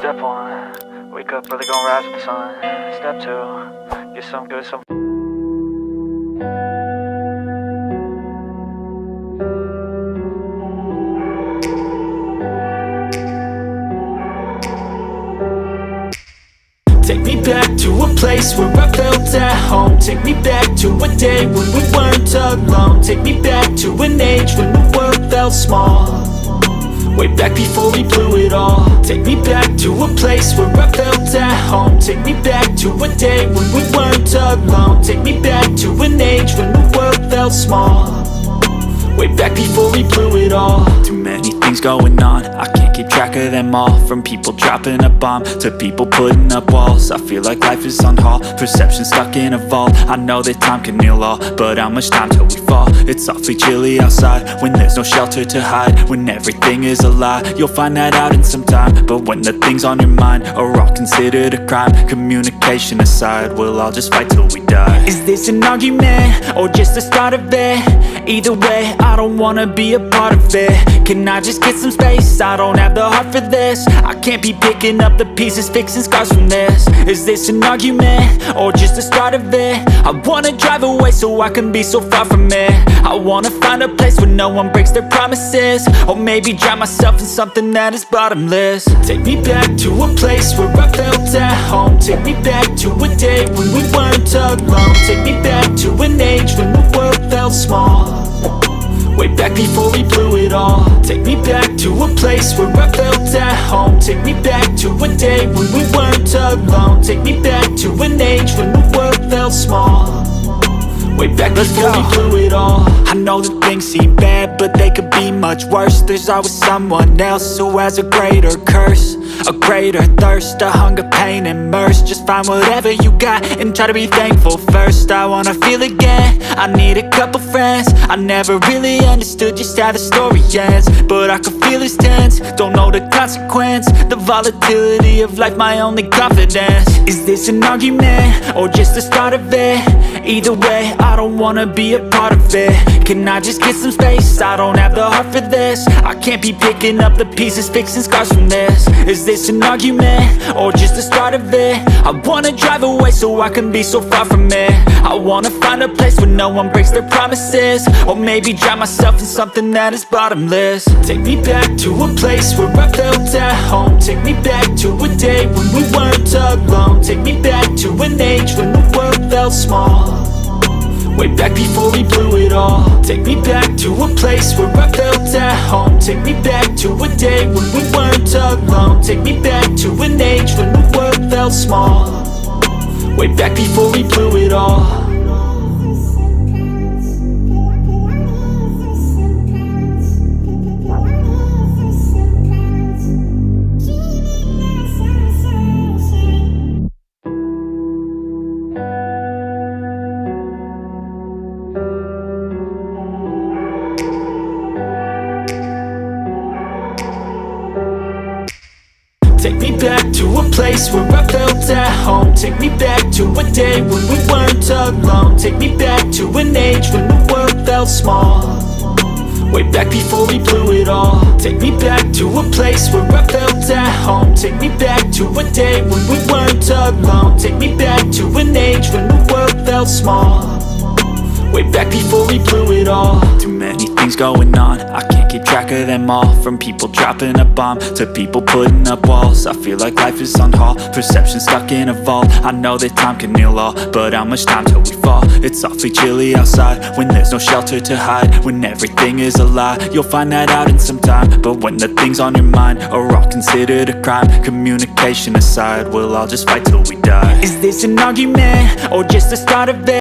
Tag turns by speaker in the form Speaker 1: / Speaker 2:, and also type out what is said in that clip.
Speaker 1: Step 1, wake up early, gon' rise with the sun. Step 2, get some good, some
Speaker 2: Take me back to a place where I felt at home. Take me back to a day when we weren't alone. Take me back to an age when the world felt small. Way back before we blew it all. Take me back to a place where I felt at home. Take me back to a day when we weren't alone. Take me back to an age when the world felt small. Way back before we blew it all. Too many things going on, I can't keep track of them all. From people dropping a bomb to people putting up walls. I feel like life is on hold, perception stuck in a vault. I know that time can heal all, but how much time till we fall? It's awfully chilly outside, when there's no shelter to hide. When everything is a lie, you'll find that out in some time. But when the things on your mind are all considered a crime, communication aside, we'll all just fight till we die. Is this an argument, or just the start of it? Either way, I don't wanna be a part of it. Can I just get some space? I don't have the heart for this. I can't be picking up the pieces, fixing scars from this. Is this an argument, or just the start of it? I wanna drive away so I can be so far from it. I wanna find a place where no one breaks their promises. Or maybe drown myself in something that is bottomless. Take me back to a place where I felt at home. Take me back to a day when we weren't alone. Take me back to an age when the world felt small. Way back before we blew it all. Take me back to a place where I felt at home. Take me back to a day when we weren't alone. Take me back to an age when the world felt small. Way back before we blew it all. I know that things seem bad, but they could be much worse. There's always someone else who has a greater curse, a greater thirst, a hunger, pain, and mercy. Just find whatever you got and try to be thankful first. I wanna feel again, I need a couple friends. I never really understood just how the story ends, but I can feel it's tense, don't know the consequence. The volatility of life, my only confidence. Is this an argument, or just the start of it? Either way, I don't wanna be a part of it. Can I just get some space? I don't have the heart for this. I can't be picking up the pieces, fixing scars from this. Is this an argument, or just the start of it? I wanna drive away so I can be so far from it. I wanna find a place where no one breaks their promises. Or maybe drown myself in something that is bottomless. Take me back to a place where I felt at home. Take me back to a day when we weren't alone. Take me back to an age when the world felt small. Way back before we blew it all. Take me back to a place where I felt at home. Take me back to a day when we weren't alone. Take me back to an age when the world felt small. Way back before we blew it all. Take me back to a place where I felt at home. Take me back to a day when we weren't alone. Take me back to an age when the world felt small. Way back before we blew it all. Take me back to a place where I felt at home. Take me back to a day when we weren't alone. Take me back to an age when the world felt small. Way back before we blew it all. Too many things going on, I can't keep track of them all. From people dropping a bomb to people putting up walls. I feel like life is on hold, perception stuck in a vault. I know that time can heal all, but how much time till we fall? It's awfully chilly outside, when there's no shelter to hide. When everything is a lie, you'll find that out in some time. But when the things on your mind are all considered a crime, communication aside, we'll all just fight till we die. Is this an argument, or just the start of it?